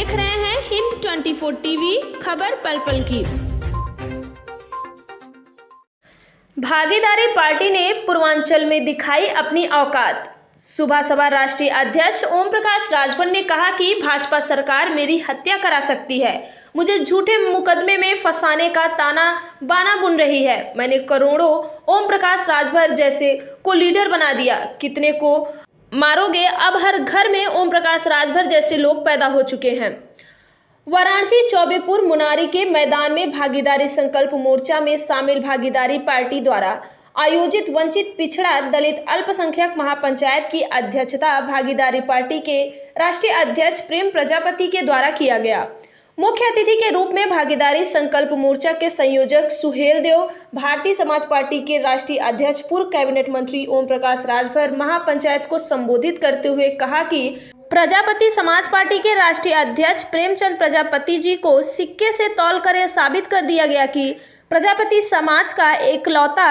देख रहे हैं हिंद 24 टीवी, खबर पल पल की। भागीदारी पार्टी ने पूर्वांचल में दिखाई अपनी औकात। सुबह सभा राष्ट्रीय अध्यक्ष ओम प्रकाश राजभर ने कहा कि भाजपा सरकार मेरी हत्या करा सकती है, मुझे झूठे मुकदमे में फंसाने का ताना बाना बुन रही है। मैंने करोड़ों ओम प्रकाश राजभर जैसे को लीडर बना दिया, कितने को मारोगे? अब हर घर में ओम प्रकाश राजभर जैसे लोग पैदा हो चुके हैं। वाराणसी चौबेपुर मुनारी के मैदान में भागीदारी संकल्प मोर्चा में शामिल भागीदारी पार्टी द्वारा आयोजित वंचित पिछड़ा दलित अल्पसंख्यक महापंचायत की अध्यक्षता भागीदारी पार्टी के राष्ट्रीय अध्यक्ष प्रेम प्रजापति के द्वारा किया गया। मुख्य अतिथि के रूप में भागीदारी संकल्प मोर्चा के संयोजक सुहेल देव, भारतीय समाज पार्टी के राष्ट्रीय अध्यक्ष पूर्व कैबिनेट मंत्री ओम प्रकाश राजभर महापंचायत को संबोधित करते हुए कहा कि प्रजापति समाज पार्टी के राष्ट्रीय अध्यक्ष प्रेमचंद प्रजापति जी को सिक्के से तौल कर यह साबित कर दिया गया कि प्रजापति समाज का एकलौता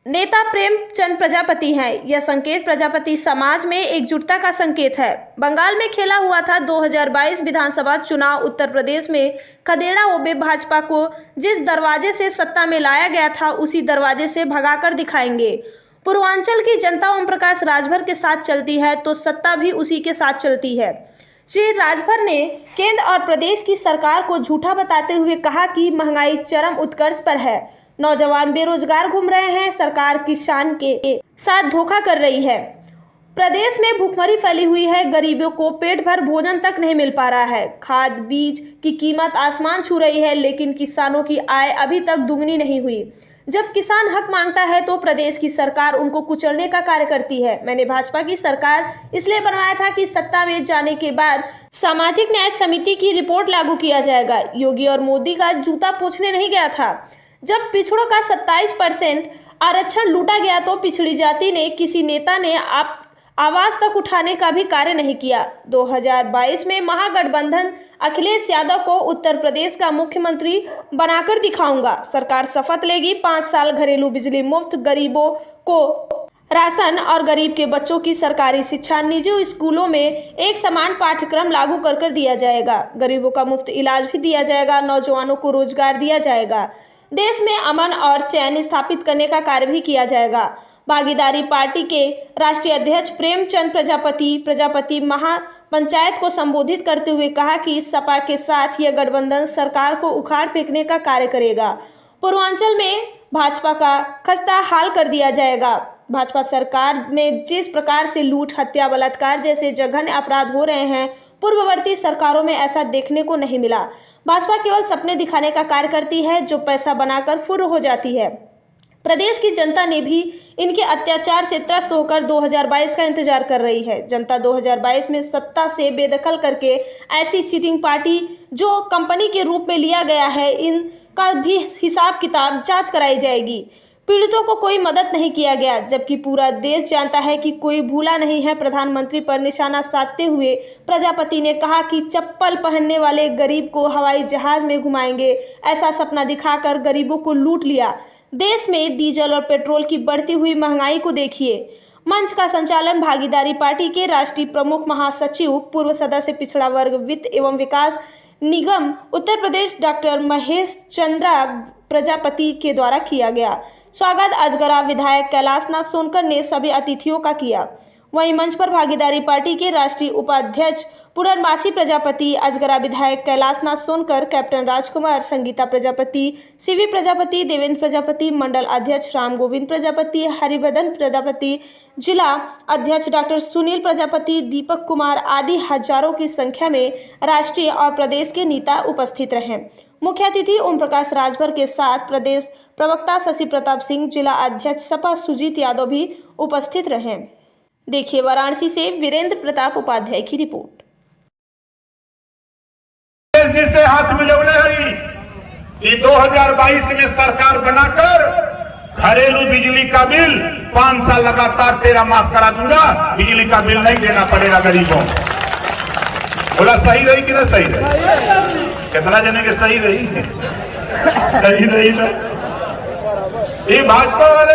नेता प्रेमचंद प्रजापति हैं। यह संकेत प्रजापति समाज में एकजुटता का संकेत है। बंगाल में खेला हुआ था 2022 विधानसभा चुनाव। उत्तर प्रदेश में खदेड़ा ओबे भाजपा को जिस दरवाजे से सत्ता में लाया गया था उसी दरवाजे से भगाकर दिखाएंगे। पूर्वांचल की जनता ओम प्रकाश राजभर के साथ चलती है तो सत्ता भी उसी के साथ चलती है। श्री राजभर ने केंद्र और प्रदेश की सरकार को झूठा बताते हुए कहा कि महंगाई चरम उत्कर्ष पर है, नौजवान बेरोजगार घूम रहे हैं, सरकार किसान के साथ धोखा कर रही है। प्रदेश में भूखमरी फैली हुई है, गरीबों को पेट भर भोजन तक नहीं मिल पा रहा है। खाद बीज की कीमत आसमान छू रही है, लेकिन किसानों की आय अभी तक दुगनी नहीं हुई। जब किसान हक मांगता है तो प्रदेश की सरकार उनको कुचलने का कार्य करती है। मैंने भाजपा की सरकार इसलिए बनवाया था कि सत्ता में जाने के बाद सामाजिक न्याय समिति की रिपोर्ट लागू किया जाएगा। योगी और मोदी का जूता पोंछने नहीं गया था। जब पिछड़ों का 27% आरक्षण लूटा गया तो पिछड़ी जाति ने किसी नेता ने आवाज तक उठाने का भी कार्य नहीं किया। 2022 में महागठबंधन अखिलेश यादव को उत्तर प्रदेश का मुख्यमंत्री बनाकर दिखाऊंगा। सरकार शपथ लेगी 5 साल घरेलू बिजली मुफ्त, गरीबों को राशन और गरीब के बच्चों की सरकारी शिक्षा निजी स्कूलों में एक समान पाठ्यक्रम लागू कर दिया जाएगा। गरीबों का मुफ्त इलाज भी दिया जाएगा, नौजवानों को रोजगार दिया जाएगा, देश में अमन और चैन स्थापित करने का कार्य भी किया जाएगा। भागीदारी पार्टी के राष्ट्रीय अध्यक्ष प्रेमचंद प्रजापति महापंचायत को संबोधित करते हुए कहा कि सपा के साथ यह गठबंधन सरकार को उखाड़ फेंकने का कार्य करेगा। पूर्वांचल में भाजपा का खस्ता हाल कर दिया जाएगा। भाजपा सरकार में जिस प्रकार से लूट, हत्या, बलात्कार जैसे जघन्य अपराध हो रहे हैं, पूर्ववर्ती सरकारों में ऐसा देखने को नहीं मिला। भाजपा केवल सपने दिखाने का कार्य करती है जो पैसा बनाकर फुर्र हो जाती है। प्रदेश की जनता ने भी इनके अत्याचार से त्रस्त होकर 2022 का इंतजार कर रही है। जनता 2022 में सत्ता से बेदखल करके ऐसी चीटिंग पार्टी जो कंपनी के रूप में लिया गया है, इनका भी हिसाब किताब जांच कराई जाएगी। पीड़ितों को कोई मदद नहीं किया गया, जबकि पूरा देश जानता है कि कोई भूला नहीं है। प्रधानमंत्री पर निशाना साधते हुए प्रजापति ने कहा कि चप्पल पहनने वाले गरीब को हवाई जहाज में घुमाएंगे, ऐसा सपना दिखाकर गरीबों को लूट लिया। देश में डीजल और पेट्रोल की बढ़ती हुई महंगाई को देखिए। मंच का संचालन भागीदारी पार्टी के राष्ट्रीय प्रमुख महासचिव पूर्व सदस्य पिछड़ा वर्ग वित्त एवं विकास निगम उत्तर प्रदेश डॉक्टर महेश चंद्रा प्रजापति के द्वारा किया गया। स्वागत अजगरा विधायक कैलाशनाथ सोनकर ने सभी अतिथियों का किया। वहीं मंच पर भागीदारी पार्टी के राष्ट्रीय उपाध्यक्ष पूरनवासी प्रजापति, अजगरा विधायक कैलाशनाथ सोनकर, कैप्टन राजकुमार, संगीता प्रजापति, सीवी प्रजापति, देवेंद्र प्रजापति, मंडल अध्यक्ष राम गोविंद प्रजापति, हरिवर्धन प्रजापति, जिला अध्यक्ष डॉक्टर सुनील प्रजापति, दीपक कुमार आदि हजारों की संख्या में राष्ट्रीय और प्रदेश के नेता उपस्थित रहे। मुख्य अतिथि ओम प्रकाश राजभर के साथ प्रदेश प्रवक्ता शशि प्रताप सिंह, जिला अध्यक्ष सपा सुजीत यादव भी उपस्थित रहे। देखिए वाराणसी से वीरेंद्र प्रताप उपाध्याय की रिपोर्ट। जिसे हाथ मिलौले है कि 2022 में सरकार बनाकर घरेलू बिजली का बिल 5 साल लगातार तेरा माफ करा दूंगा, बिजली का बिल नहीं देना पड़ेगा गरीबों। बोला सही रही कि ना सही रही? कितना जने के सही रही? सही रही ना? ये भाजपा वाले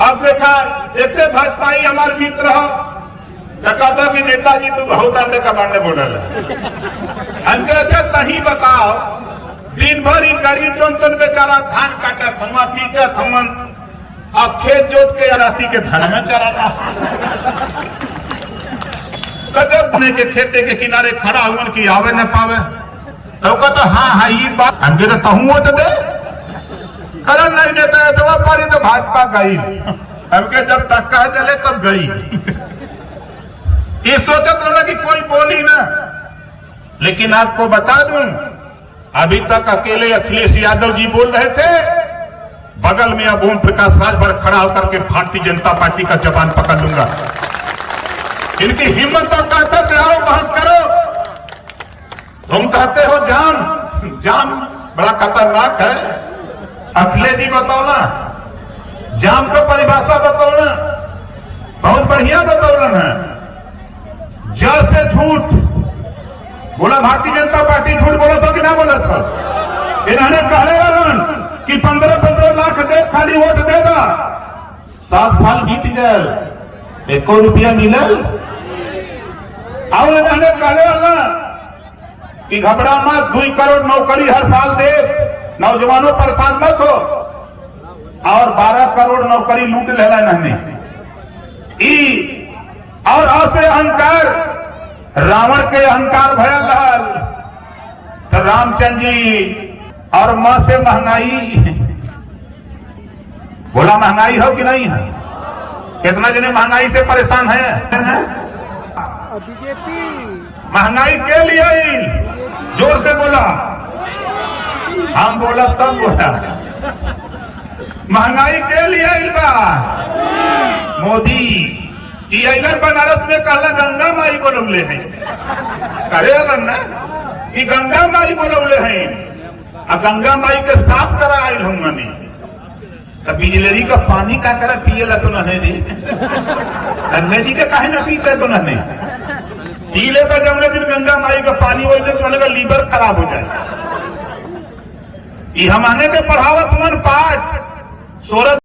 अब देखा, इतने भाजपाई हमारे मित्र हो तो कहता कि नेताजी तू बहुत अंडे का बांडे बोलल हमके अच्छा तही बताओ दिन भर ही गरीब जौन बेचारा धान काटा थमा पीटा थमन अब खेत जोत के राती के धन में चराता कदम बने के खेते के किनारे खड़ा हुआ कि आवे न पावे तो कहता हाँ ये बात हमके तो कहूँ तो दे करम नहीं देता है तो वह पारी तो भाजपा गई हमके जब तक कह चले तब गई ये सोचत रहा कि कोई बोली ना लेकिन आपको बता दूं अभी तक अकेले अखिलेश यादव जी बोल रहे थे बगल में अब ओम प्रकाश राजभर खड़ा होकर के भारतीय जनता पार्टी का जबान पकड़ लूंगा इनकी हिम्मत तो कहते थे आओ बहस करो तुम कहते हो जाम बड़ा खतरनाक है अखिलेश जी बतौना जाम को परिभाषा बतौना बहुत बढ़िया बतौलन है जैसे झूठ बोला भारतीय जनता पार्टी झूठ बोला था कि ना बोला था इन्होंने कहले वालन कि 15-15 लाख दे खाली वोट देगा 7 साल बीत गए 1 रुपया मिलल और इन्होंने कहले वाला कि घबरा मत 2 करोड़ नौकरी हर साल दे नौजवानों परेशान मत हो और 12 करोड़ नौकरी लूट लेला इन्होंने और ऐसे अहंकार रावण के अहंकार भयल रहल तो रामचंद्र जी और मां से महंगाई बोला महंगाई हो कि नहीं है कितना जने महंगाई से परेशान है बीजेपी महंगाई के लिए जोर से बोला हम बोला तब बोला महंगाई के लिए बा मोदी अगर बनारस में कहला गंगा माई बोलौले हैं करे ना कि गंगा माई बोलौले हैं और गंगा माई के साफ करा आयल हूँ मनी तो बिजलरी का पानी का तरह पिए तो नहीं दी गंगा जी के काहे ना पीते तो नहीं पी ले तो जमले दिन गंगा माई का पानी हो जाए तो उनका लीवर खराब हो जाए ये हमारे के पढ़ावत मन पाठ सोरत